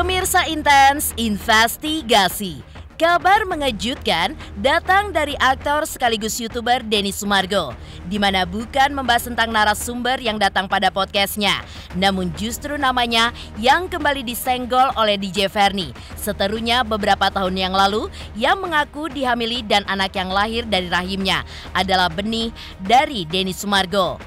Pemirsa Intens Investigasi, kabar mengejutkan datang dari aktor sekaligus YouTuber Denny Sumargo, di mana bukan membahas tentang narasumber yang datang pada podcastnya, namun justru namanya yang kembali disenggol oleh DJ Fernie, seterunya beberapa tahun yang lalu, yang mengaku dihamili dan anak yang lahir dari rahimnya adalah benih dari Denny Sumargo.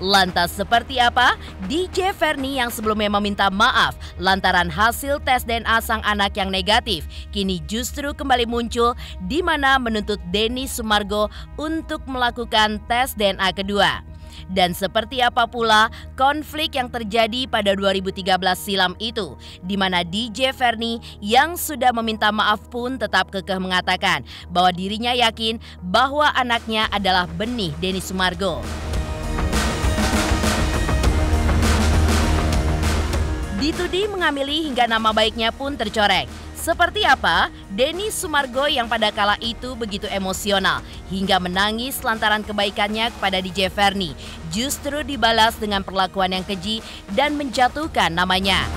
Lantas seperti apa DJ Fernie yang sebelumnya meminta maaf lantaran hasil tes DNA sang anak yang negatif kini justru kembali muncul, di mana menuntut Denny Sumargo untuk melakukan tes DNA kedua. Dan seperti apa pula konflik yang terjadi pada 2013 silam itu, di mana DJ Fernie yang sudah meminta maaf pun tetap kekeh mengatakan bahwa dirinya yakin bahwa anaknya adalah benih Denny Sumargo. Dituding menghamili hingga nama baiknya pun tercoreng. Seperti apa Denny Sumargo yang pada kala itu begitu emosional hingga menangis lantaran kebaikannya kepada DJ Fernie justru dibalas dengan perlakuan yang keji dan menjatuhkan namanya.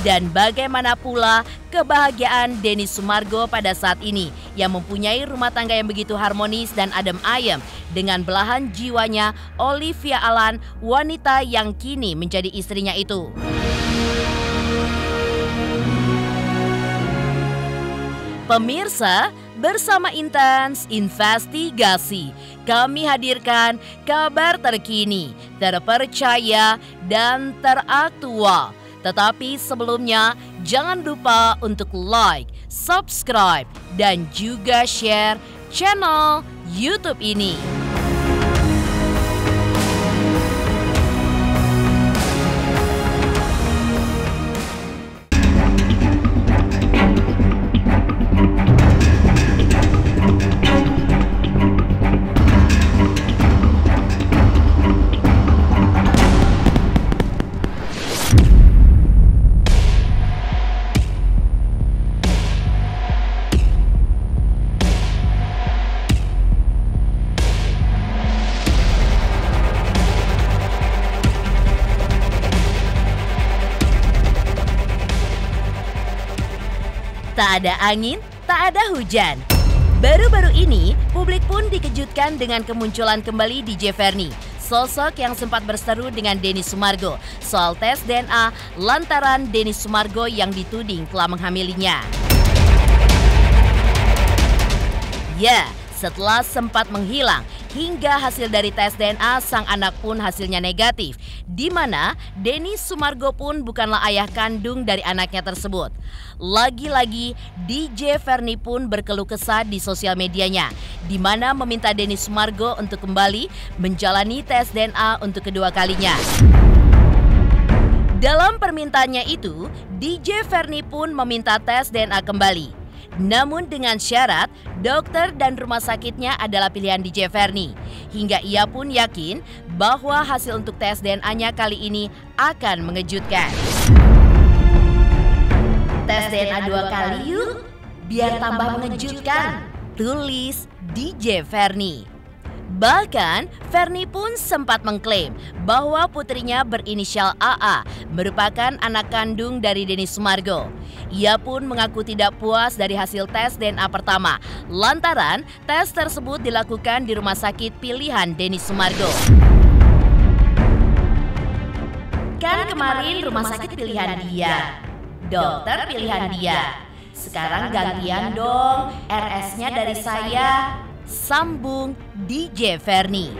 Dan bagaimana pula kebahagiaan Denny Sumargo pada saat ini yang mempunyai rumah tangga yang begitu harmonis dan adem ayem dengan belahan jiwanya Olivia Alan, wanita yang kini menjadi istrinya itu. Pemirsa, bersama Intens Investigasi, kami hadirkan kabar terkini, terpercaya, dan teraktual. Tetapi sebelumnya, jangan lupa untuk like, subscribe, dan juga share channel YouTube ini. Tak ada angin, tak ada hujan. Baru-baru ini, publik pun dikejutkan dengan kemunculan kembali DJ Fernie, sosok yang sempat berseteru dengan Denny Sumargo soal tes DNA lantaran Denny Sumargo yang dituding telah menghamilinya. Ya, setelah sempat menghilang hingga hasil dari tes DNA sang anak pun hasilnya negatif, di mana Denny Sumargo pun bukanlah ayah kandung dari anaknya tersebut. Lagi-lagi DJ Fernie pun berkeluh kesah di sosial medianya, di mana meminta Denny Sumargo untuk kembali menjalani tes DNA untuk kedua kalinya. Dalam permintaannya itu, DJ Fernie pun meminta tes DNA kembali. Namun dengan syarat, dokter dan rumah sakitnya adalah pilihan DJ Fernie. Hingga ia pun yakin bahwa hasil untuk tes DNA-nya kali ini akan mengejutkan. Tes DNA 2 kali yuk, biar tambah mengejutkan, tulis DJ Fernie. Bahkan, Fernie pun sempat mengklaim bahwa putrinya berinisial AA merupakan anak kandung dari Denny Sumargo. Ia pun mengaku tidak puas dari hasil tes DNA pertama, lantaran tes tersebut dilakukan di rumah sakit pilihan Denny Sumargo. Kan kemarin rumah sakit pilihan dia, dokter pilihan dia. Sekarang gantian dong, RS-nya dari saya. Sambung DJ Fernie.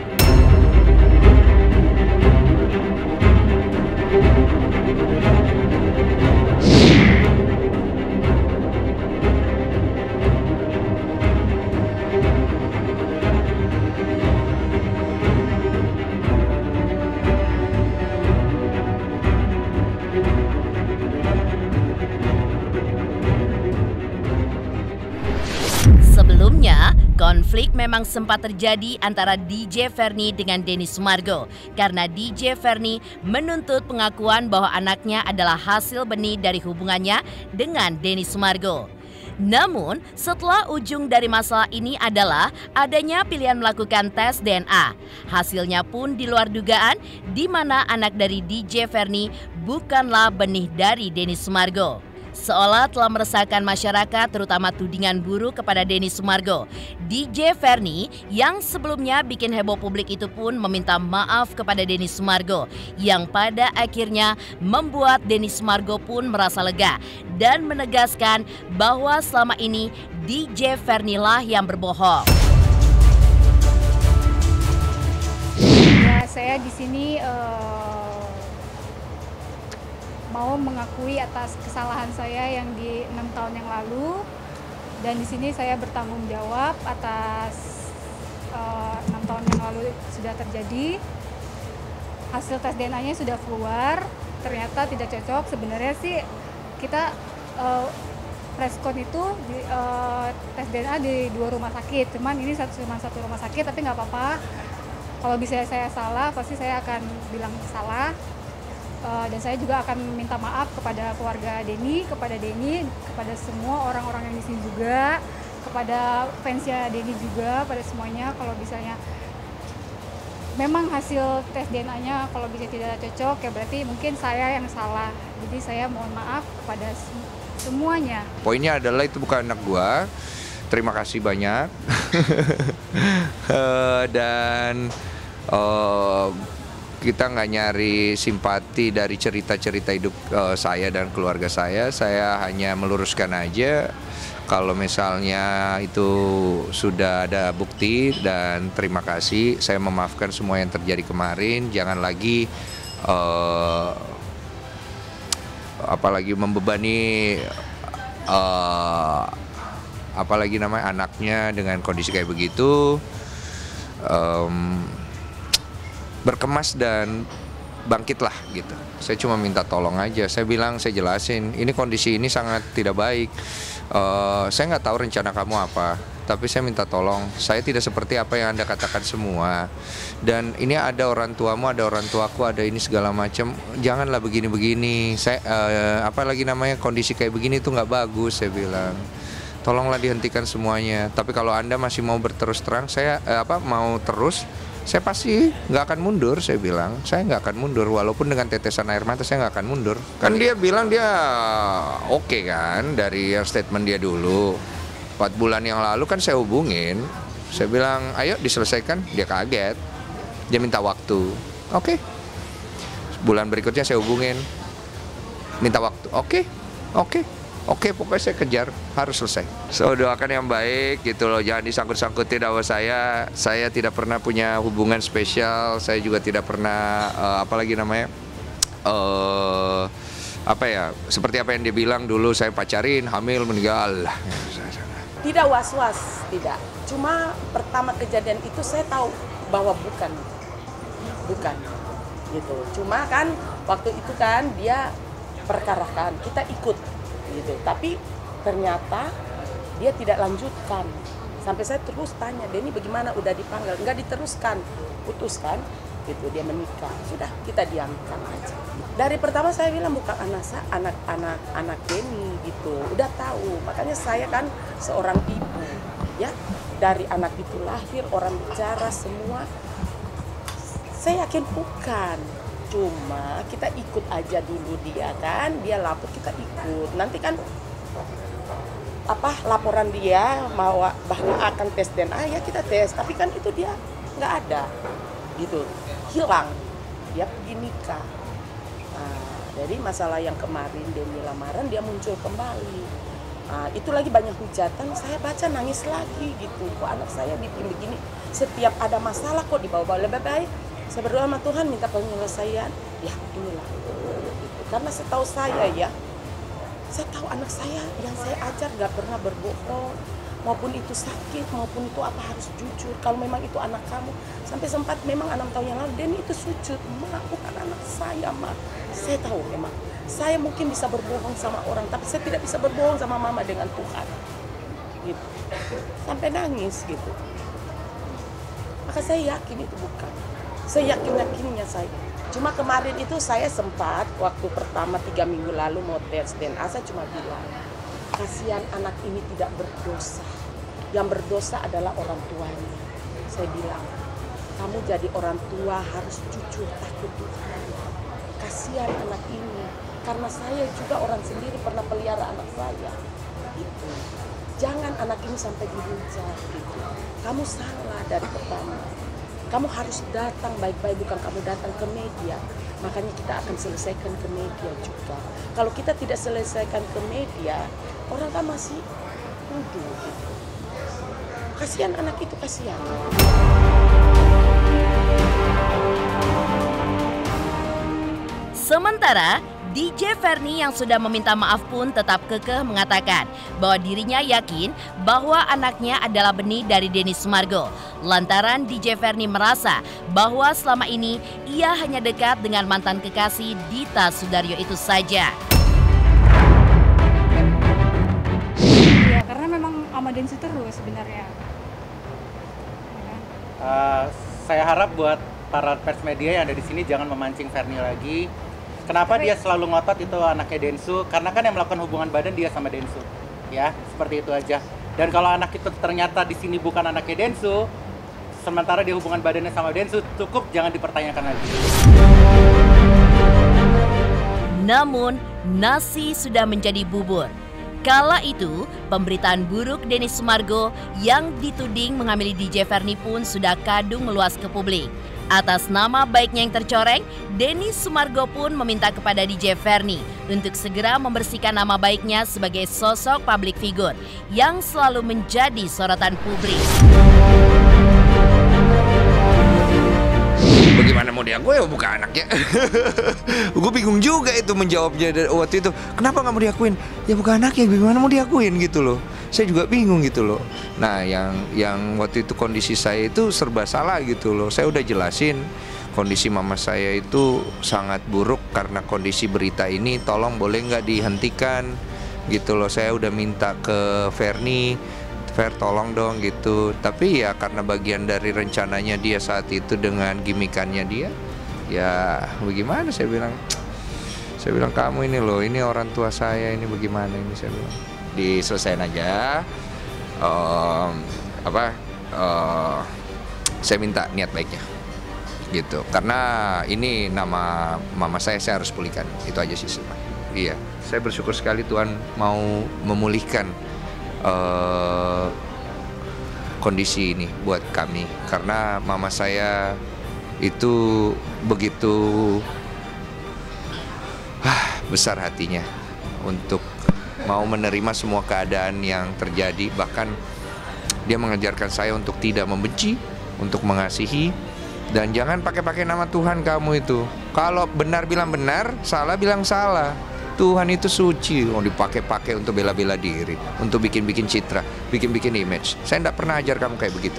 Sebelumnya, konflik memang sempat terjadi antara DJ Fernie dengan Denny Sumargo karena DJ Fernie menuntut pengakuan bahwa anaknya adalah hasil benih dari hubungannya dengan Denny Sumargo. Namun, setelah ujung dari masalah ini adalah adanya pilihan melakukan tes DNA. Hasilnya pun di luar dugaan, di mana anak dari DJ Verni bukanlah benih dari Denny Sumargo. Seolah telah meresahkan masyarakat, terutama tudingan buruk kepada Denny Sumargo. DJ Verni yang sebelumnya bikin heboh publik itu pun meminta maaf kepada Denny Sumargo, yang pada akhirnya membuat Denny Sumargo pun merasa lega dan menegaskan bahwa selama ini DJ Verni lah yang berbohong. Ya, saya di sini mau mengakui atas kesalahan saya yang di 6 tahun yang lalu, dan di sini saya bertanggung jawab atas 6 tahun yang lalu sudah terjadi. Hasil tes DNA-nya sudah keluar, ternyata tidak cocok. Sebenarnya sih kita preskon itu tes DNA di 2 rumah sakit, cuman ini cuma satu rumah sakit, tapi nggak apa-apa. Kalau bisa saya salah, pasti saya akan bilang salah. Dan saya juga akan minta maaf kepada keluarga Denny, kepada semua orang-orang yang di sini juga, kepada fansnya Denny juga, pada semuanya. Kalau misalnya memang hasil tes DNA-nya kalau bisa tidak cocok, ya berarti mungkin saya yang salah. Jadi saya mohon maaf kepada semuanya. Poinnya adalah itu bukan anak gua. Terima kasih banyak. Dan kita nggak nyari simpati dari cerita-cerita hidup saya dan keluarga saya. Saya hanya meluruskan aja kalau misalnya itu sudah ada bukti, dan terima kasih. Saya memaafkan semua yang terjadi kemarin. Jangan lagi apalagi membebani apalagi namanya anaknya dengan kondisi kayak begitu. Berkemas dan bangkitlah gitu. Saya cuma minta tolong aja. Saya bilang, saya jelasin, ini kondisi ini sangat tidak baik. Saya nggak tahu rencana kamu apa, tapi saya minta tolong. Saya tidak seperti apa yang Anda katakan semua. Dan ini ada orang tuamu, ada orang tuaku, ada ini segala macam. Janganlah begini-begini. Saya apalagi namanya kondisi kayak begini itu nggak bagus. Saya bilang, tolonglah dihentikan semuanya. Tapi kalau Anda masih mau berterus terang, saya mau terus. Saya pasti nggak akan mundur, saya bilang. Saya nggak akan mundur, walaupun dengan tetesan air mata saya nggak akan mundur. Kan dia bilang dia oke kan, dari yang statement dia dulu. 4 bulan yang lalu kan saya hubungin. Saya bilang, ayo diselesaikan. Dia kaget. Dia minta waktu. Oke. Bulan berikutnya saya hubungin. Minta waktu. Oke, pokoknya saya kejar, harus selesai. So, doakan yang baik gitu loh, jangan disangkut-sangkutin sama saya. Saya tidak pernah punya hubungan spesial, saya juga tidak pernah seperti apa yang dia bilang dulu, saya pacarin, hamil, meninggal. Tidak was-was, tidak. Cuma pertama kejadian itu saya tahu bahwa bukan gitu. Cuma kan waktu itu kan dia perkarakan, kita ikut gitu. Tapi ternyata dia tidak lanjutkan. Sampai saya terus tanya, Denny bagaimana, udah dipanggil? Enggak diteruskan, putuskan gitu, dia menikah. Sudah, kita diamkan aja. Dari pertama saya bilang bukan anak Denny gitu. Udah tahu. Makanya saya kan seorang ibu, ya. Dari anak itu lahir, orang bicara semua. Saya yakin bukan. Cuma kita ikut aja dulu, dia kan, dia lapor, kita ikut. Nanti kan laporan dia bahwa akan tes DNA, ya kita tes. Tapi kan itu dia nggak ada, gitu, hilang. Dia pergi nikah. Nah, jadi masalah yang kemarin Denny lamaran, dia muncul kembali. Nah, itu lagi banyak hujatan. Saya baca nangis lagi gitu. Kok anak saya bikin begini? Setiap ada masalah kok dibawa-bawa. Lebih baik saya berdoa sama Tuhan, minta penyelesaian. Ya inilah gitu. Karena setahu saya ya, saya tahu anak saya yang saya ajar gak pernah berbohong, maupun itu sakit, maupun itu apa, harus jujur. Kalau memang itu anak kamu, sampai sempat memang 6 tahun yang lalu Denny itu sujud, "Ma, bukan anak saya, Ma." Saya tahu memang saya mungkin bisa berbohong sama orang, tapi saya tidak bisa berbohong sama Mama dengan Tuhan gitu. Sampai nangis gitu. Maka saya yakin itu bukan. Saya yakin-yakinnya saya. Cuma kemarin itu saya sempat waktu pertama 3 minggu lalu mau tes DNA, saya cuma bilang, kasihan anak ini tidak berdosa. Yang berdosa adalah orang tuanya. Saya bilang, kamu jadi orang tua harus jujur, takut Tuhan. Kasihan anak ini, karena saya juga orang sendiri pernah pelihara anak saya. Gitu. Jangan anak ini sampai dihujat. Gitu. Kamu salah dari pertama. Kamu harus datang baik-baik, bukan kamu datang ke media. Makanya kita akan selesaikan ke media juga. Kalau kita tidak selesaikan ke media, orang kan masih nuduh gitu. Kasihan anak itu, kasihan. Sementara DJ Fernie yang sudah meminta maaf pun tetap kekeh mengatakan bahwa dirinya yakin bahwa anaknya adalah benih dari Denny Sumargo. Lantaran DJ Fernie merasa bahwa selama ini ia hanya dekat dengan mantan kekasih Dita Sudaryo itu saja. Ya, karena memang sama Densu terus sebenarnya. Saya harap buat para pers media yang ada di sini jangan memancing Fernie lagi. Kenapa dia selalu ngotot itu anaknya Densu? Karena kan yang melakukan hubungan badan dia sama Densu. Ya, seperti itu aja. Dan kalau anak itu ternyata di sini bukan anaknya Densu, sementara dia hubungan badannya sama Densu, cukup jangan dipertanyakan lagi. Namun, nasi sudah menjadi bubur. Kala itu, pemberitaan buruk Denny Sumargo yang dituding menghamili DJ Fernie pun sudah kadung meluas ke publik. Atas nama baiknya yang tercoreng, Denny Sumargo pun meminta kepada DJ Fernie untuk segera membersihkan nama baiknya sebagai sosok public figure yang selalu menjadi sorotan publik. Bagaimana mau diakui? Bukan anaknya. Gue bingung juga itu menjawabnya waktu itu. Kenapa nggak mau diakuin? Ya bukan anaknya, bagaimana mau diakuin gitu loh. Saya juga bingung gitu loh. Nah yang waktu itu kondisi saya itu serba salah gitu loh. Saya udah jelasin kondisi mama saya itu sangat buruk karena kondisi berita ini. Tolong boleh nggak dihentikan gitu loh. Saya udah minta ke Fernie, Fer tolong dong gitu. Tapi ya karena bagian dari rencananya dia saat itu dengan gimikannya dia, ya bagaimana saya bilang kamu ini loh, ini orang tua saya, ini bagaimana ini, saya bilang diselesain aja. Saya minta niat baiknya gitu, karena ini nama mama saya harus pulihkan, itu aja sih sebenarnya. Iya, saya bersyukur sekali Tuhan mau memulihkan kondisi ini buat kami, karena mama saya itu begitu besar hatinya untuk mau menerima semua keadaan yang terjadi. Bahkan dia mengajarkan saya untuk tidak membenci, untuk mengasihi, dan jangan pakai nama Tuhan kamu itu. Kalau benar bilang benar, salah bilang salah. Tuhan itu suci, mau dipakai untuk bela-bela diri, untuk bikin-bikin citra, bikin-bikin image. Saya tidak pernah ajar kamu kayak begitu.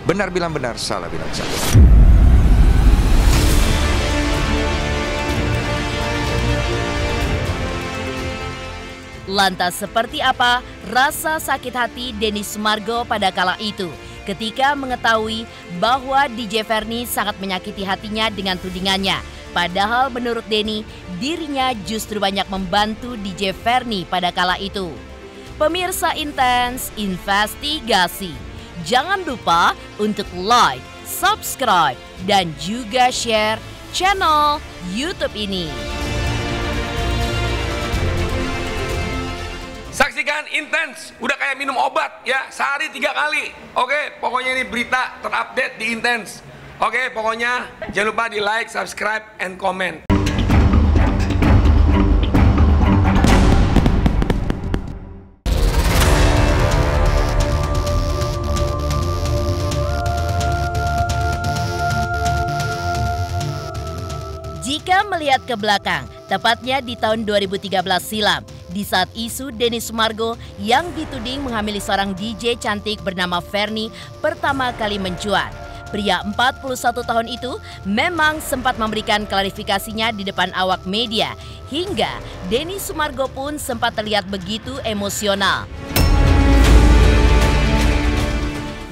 Benar bilang benar, salah bilang salah. Lantas seperti apa rasa sakit hati Denny Sumargo pada kala itu ketika mengetahui bahwa DJ Fernie sangat menyakiti hatinya dengan tudingannya? Padahal menurut Denny, dirinya justru banyak membantu DJ Fernie pada kala itu. Pemirsa Intens Investigasi, jangan lupa untuk like, subscribe, dan juga share channel YouTube ini. Saksikan Intens, udah kayak minum obat ya, sehari 3 kali. Oke, pokoknya ini berita terupdate di Intens. Oke, pokoknya jangan lupa di like, subscribe, and comment. Jika melihat ke belakang, tepatnya di tahun 2013 silam, di saat isu Denny Sumargo yang dituding menghamili seorang DJ cantik bernama Fernie pertama kali mencuat. Pria 41 tahun itu memang sempat memberikan klarifikasinya di depan awak media, hingga Denny Sumargo pun sempat terlihat begitu emosional.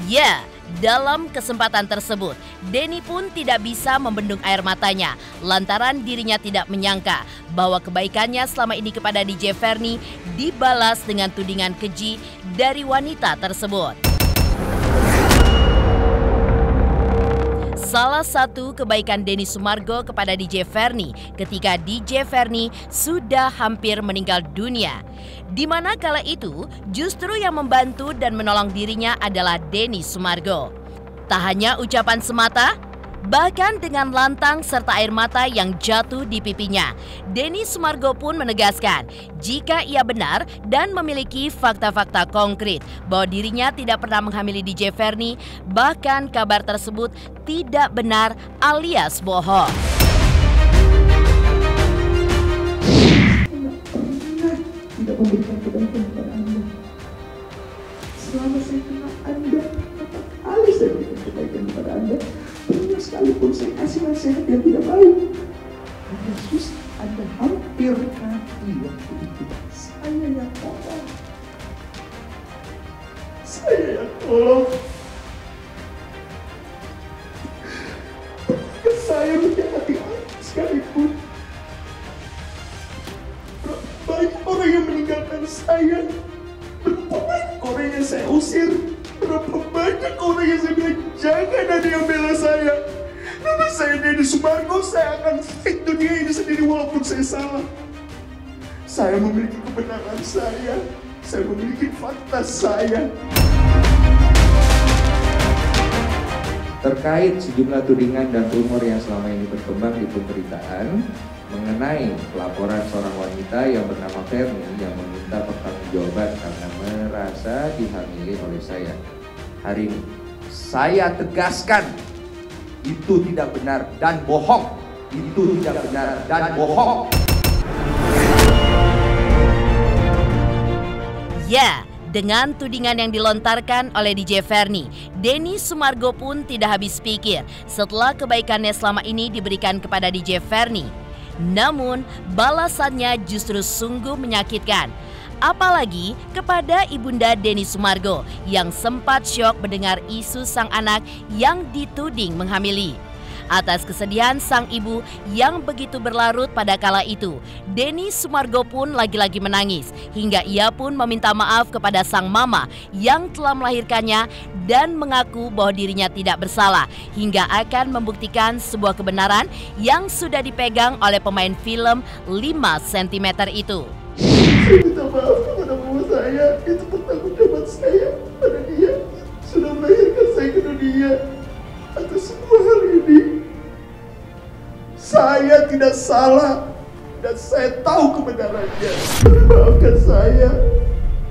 Ya, Dalam kesempatan tersebut, Denny pun tidak bisa membendung air matanya lantaran dirinya tidak menyangka bahwa kebaikannya selama ini kepada DJ Verni dibalas dengan tudingan keji dari wanita tersebut. Salah satu kebaikan Denny Sumargo kepada DJ Verni ketika DJ Verni sudah hampir meninggal dunia. Di mana kala itu justru yang membantu dan menolong dirinya adalah Denny Sumargo. Tak hanya ucapan semata, bahkan dengan lantang serta air mata yang jatuh di pipinya, Denny Sumargo pun menegaskan jika ia benar dan memiliki fakta-fakta konkret bahwa dirinya tidak pernah menghamili DJ Verni, bahkan kabar tersebut tidak benar alias bohong. Tidak memberikan kebaikan kepada Anda. Selama saya kenal Anda, berapa kali saya berikan kebaikan kepada Anda, pernah sekalipun saya kasih nasihat yang tidak baik. Yesus, Anda hampir mati waktu itu. Saya yang tolong. Saya yang tolong. Pernahkah saya menjahati Anda sekalipun? Banyak orang yang meninggalkan saya. Berapa banyak orang yang saya usir. Berapa banyak orang yang saya bilang jangan ada yang bela saya. Nama saya Denny Sumargo, saya akan fight dunia ini sendiri walaupun saya salah. Saya memiliki kebenaran saya memiliki fakta saya. Terkait sejumlah tudingan dan rumor yang selama ini berkembang di pemberitaan mengenai pelaporan seorang wanita yang bernama Verni yang meminta pertanggungjawaban karena merasa dihamili oleh saya. Hari ini saya tegaskan itu tidak benar dan bohong. Itu tidak benar dan bohong. Ya, dengan tudingan yang dilontarkan oleh DJ Verni, Denny Sumargo pun tidak habis pikir setelah kebaikannya selama ini diberikan kepada DJ Verni. Namun, balasannya justru sungguh menyakitkan. Apalagi kepada ibunda Denny Sumargo yang sempat syok mendengar isu sang anak yang dituding menghamili. Atas kesedihan sang ibu yang begitu berlarut pada kala itu, Denny Sumargo pun lagi-lagi menangis hingga ia pun meminta maaf kepada sang mama yang telah melahirkannya dan mengaku bahwa dirinya tidak bersalah hingga akan membuktikan sebuah kebenaran yang sudah dipegang oleh pemain film 5 cm itu. Saya minta maaf kepada mama saya, itu pertanggungjawaban saya pada dia sudah melahirkan saya ke dunia. Atas semua hal ini, saya tidak salah dan saya tahu kebenarannya. Maafkan saya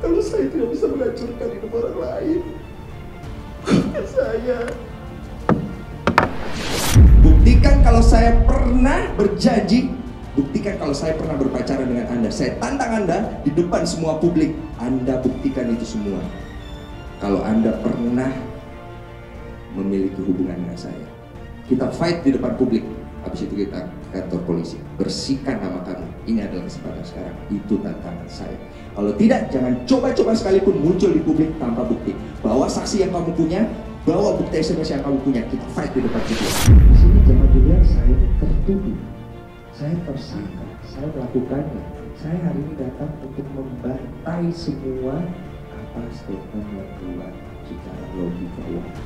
kalau saya tidak bisa menghancurkan hidup orang lain. Maafkan saya. Buktikan kalau saya pernah berjanji. Buktikan kalau saya pernah berpacaran dengan Anda. Saya tantang Anda di depan semua publik. Anda buktikan itu semua. Kalau Anda pernah memiliki hubungan dengan saya, kita fight di depan publik. Habis itu kita ke kantor polisi, bersihkan nama kamu. Ini adalah kesempatan sekarang. Itu tantangan saya. Kalau tidak, jangan coba-coba sekalipun muncul di publik tanpa bukti. Bawa saksi yang kamu punya, bawa bukti SMS yang kamu punya. Kita fight di depan publik. Di sini jangan dilihat saya tertuduh, saya tersangka, saya melakukannya. Saya hari ini datang untuk membantai semua apa statement yang keluar secara logika wajar.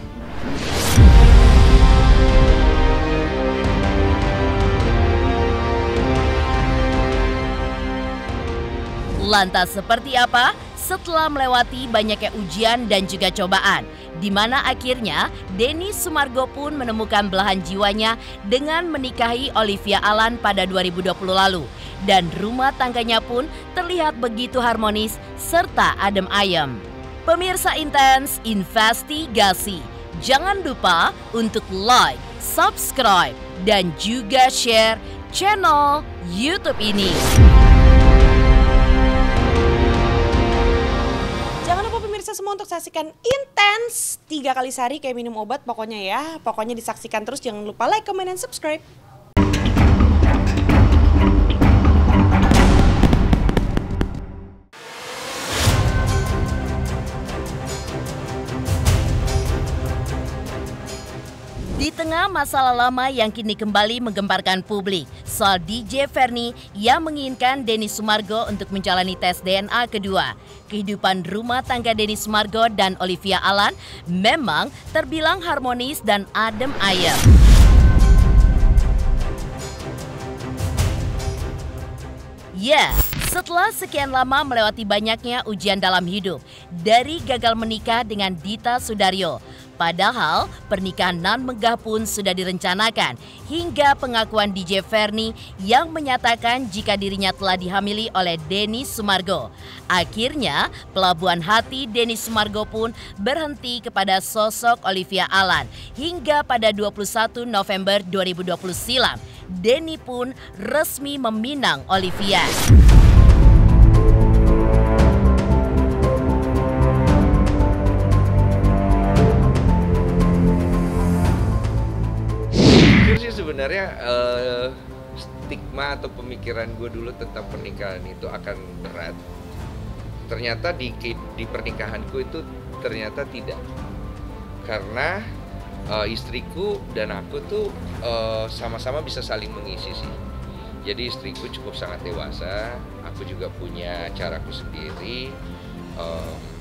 Lantas seperti apa setelah melewati banyaknya ujian dan juga cobaan, di mana akhirnya Denny Sumargo pun menemukan belahan jiwanya dengan menikahi Olivia Alan pada 2020 lalu. Dan rumah tangganya pun terlihat begitu harmonis serta adem ayem. Pemirsa Intens Investigasi, jangan lupa untuk like, subscribe, dan juga share channel YouTube ini. Jangan lupa pemirsa semua untuk saksikan Intens 3 kali sehari kayak minum obat pokoknya ya. Pokoknya disaksikan terus, jangan lupa like, comment, dan subscribe. Di tengah masalah lama yang kini kembali menggemparkan publik soal DJ Fernie yang menginginkan Denny Sumargo untuk menjalani tes DNA kedua, kehidupan rumah tangga Denny Sumargo dan Olivia Alan memang terbilang harmonis dan adem ayem. Ya, setelah sekian lama melewati banyaknya ujian dalam hidup, dari gagal menikah dengan Dita Sudaryo, padahal pernikahan nan megah pun sudah direncanakan, hingga pengakuan DJ Fernie yang menyatakan jika dirinya telah dihamili oleh Denny Sumargo. Akhirnya, pelabuhan hati Denny Sumargo pun berhenti kepada sosok Olivia Alan, hingga pada 21 November 2020 silam, Denny pun resmi meminang Olivia. Sebenarnya stigma atau pemikiran gue dulu tentang pernikahan itu akan berat. Ternyata di pernikahanku itu ternyata tidak, karena istriku dan aku tuh sama-sama bisa saling mengisi sih. Jadi istriku cukup sangat dewasa, aku juga punya caraku sendiri.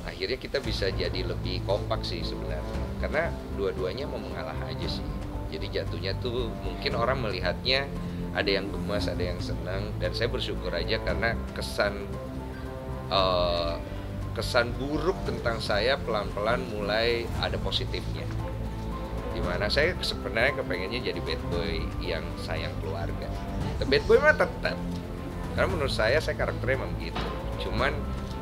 Akhirnya kita bisa jadi lebih kompak sih sebenarnya, karena dua-duanya mau mengalah aja sih. Jadi jatuhnya tuh mungkin orang melihatnya ada yang gemas, ada yang senang, dan saya bersyukur aja karena kesan buruk tentang saya pelan-pelan mulai ada positifnya. Dimana saya sebenarnya kepengennya jadi bad boy yang sayang keluarga. Bad boy mah tetap, karena menurut saya karakternya memang begitu. Cuman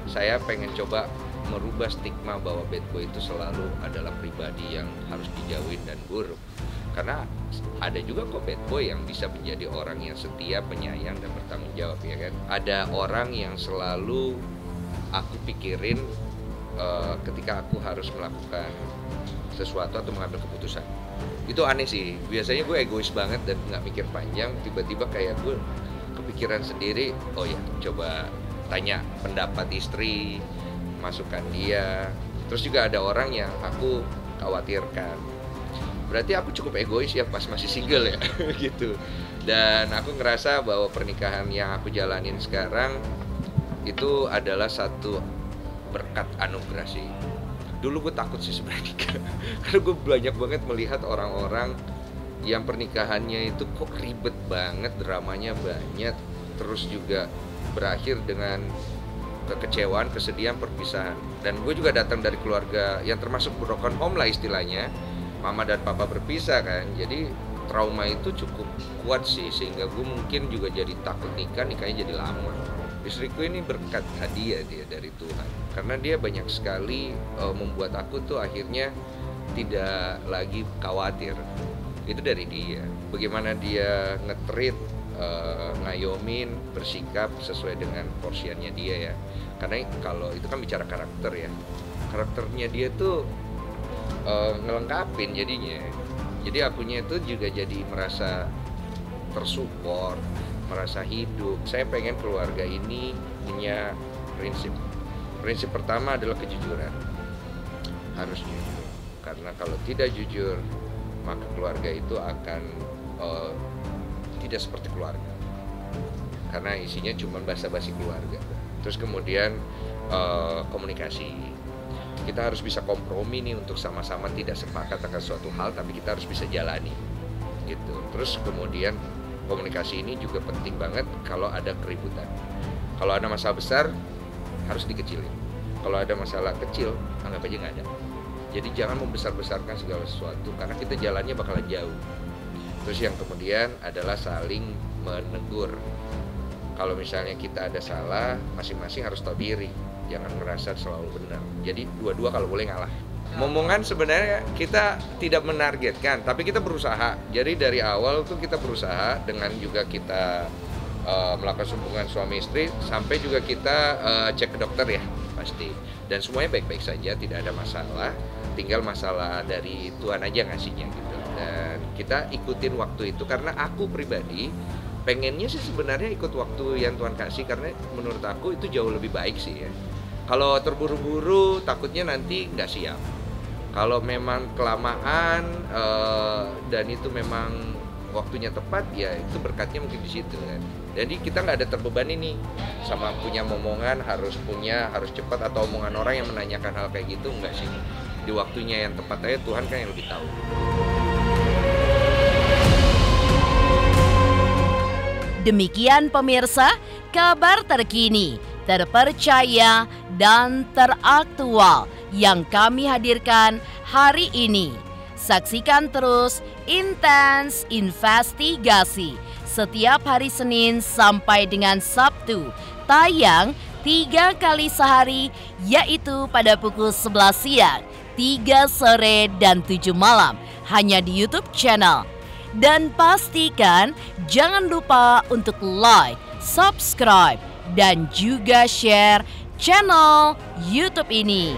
saya pengen coba merubah stigma bahwa bad boy itu selalu adalah pribadi yang harus dijauhin dan buruk. Karena ada juga kok bad boy yang bisa menjadi orang yang setia, penyayang, dan bertanggung jawab, ya kan. Ada orang yang selalu aku pikirin ketika aku harus melakukan sesuatu atau mengambil keputusan. Itu aneh sih, biasanya gue egois banget dan nggak mikir panjang. Tiba-tiba kayak gue kepikiran sendiri, oh ya coba tanya pendapat istri, masukan dia. Terus juga ada orang yang aku khawatirkan. Berarti aku cukup egois ya pas masih single ya gitu. Dan aku ngerasa bahwa pernikahan yang aku jalanin sekarang itu adalah satu berkat anugerah sih. Dulu gue takut sih sebenarnya nikah, karena gue banyak banget melihat orang-orang yang pernikahannya itu kok ribet banget, dramanya banyak, terus juga berakhir dengan kekecewaan, kesedihan, perpisahan. Dan gue juga datang dari keluarga yang termasuk broken home lah istilahnya. Mama dan papa berpisah kan, jadi trauma itu cukup kuat sih, sehingga gue mungkin juga jadi takut nikahnya jadi lama. Istriku ini berkat hadiah dia dari Tuhan, karena dia banyak sekali membuat aku tuh akhirnya tidak lagi khawatir. Itu dari dia, bagaimana dia nge-treat, ngayomin, bersikap sesuai dengan porsiannya dia ya. Karena kalau itu kan bicara karakter ya, karakternya dia tuh ngelengkapin jadinya. Jadi akunya itu juga jadi merasa tersupport, merasa hidup. Saya pengen keluarga ini punya prinsip. Prinsip pertama adalah kejujuran. Harus jujur. Karena kalau tidak jujur, maka keluarga itu akan tidak seperti keluarga. Karena isinya cuma basa-basi keluarga. Terus kemudian komunikasi. Kita harus bisa kompromi nih untuk sama-sama tidak sepakat akan suatu hal, tapi kita harus bisa jalani gitu. Terus kemudian komunikasi ini juga penting banget kalau ada keributan. Kalau ada masalah besar harus dikecilin. Kalau ada masalah kecil anggap aja nggak ada. Jadi jangan membesar-besarkan segala sesuatu, karena kita jalannya bakalan jauh. Terus yang kemudian adalah saling menegur. Kalau misalnya kita ada salah, masing-masing harus tahu diri. Jangan merasa selalu benar. Jadi dua-dua kalau boleh ngalah. Momongan sebenarnya kita tidak menargetkan, tapi kita berusaha. Jadi dari awal tuh kita berusaha dengan juga kita melakukan hubungan suami istri, sampai juga kita cek ke dokter ya pasti. Dan semuanya baik-baik saja, tidak ada masalah. Tinggal masalah dari Tuhan aja ngasihnya gitu. Dan kita ikutin waktu itu, karena aku pribadi pengennya sih sebenarnya ikut waktu yang Tuhan kasih, karena menurut aku itu jauh lebih baik sih ya. Kalau terburu-buru takutnya nanti nggak siap. Kalau memang kelamaan dan itu memang waktunya tepat, ya itu berkatnya mungkin di situ kan. Jadi kita nggak ada terbebani nih sama punya omongan harus cepat atau omongan orang yang menanyakan hal kayak gitu, enggak sih. Di waktunya yang tepat aja Tuhan kan yang lebih tahu. Demikian pemirsa, kabar terkini, terpercaya, dan teraktual yang kami hadirkan hari ini. Saksikan terus Intens Investigasi setiap hari Senin sampai dengan Sabtu, tayang 3 kali sehari, yaitu pada pukul 11 siang, 3 sore, dan 7 malam, hanya di YouTube channel. Dan pastikan jangan lupa untuk like, subscribe, dan juga share channel YouTube ini.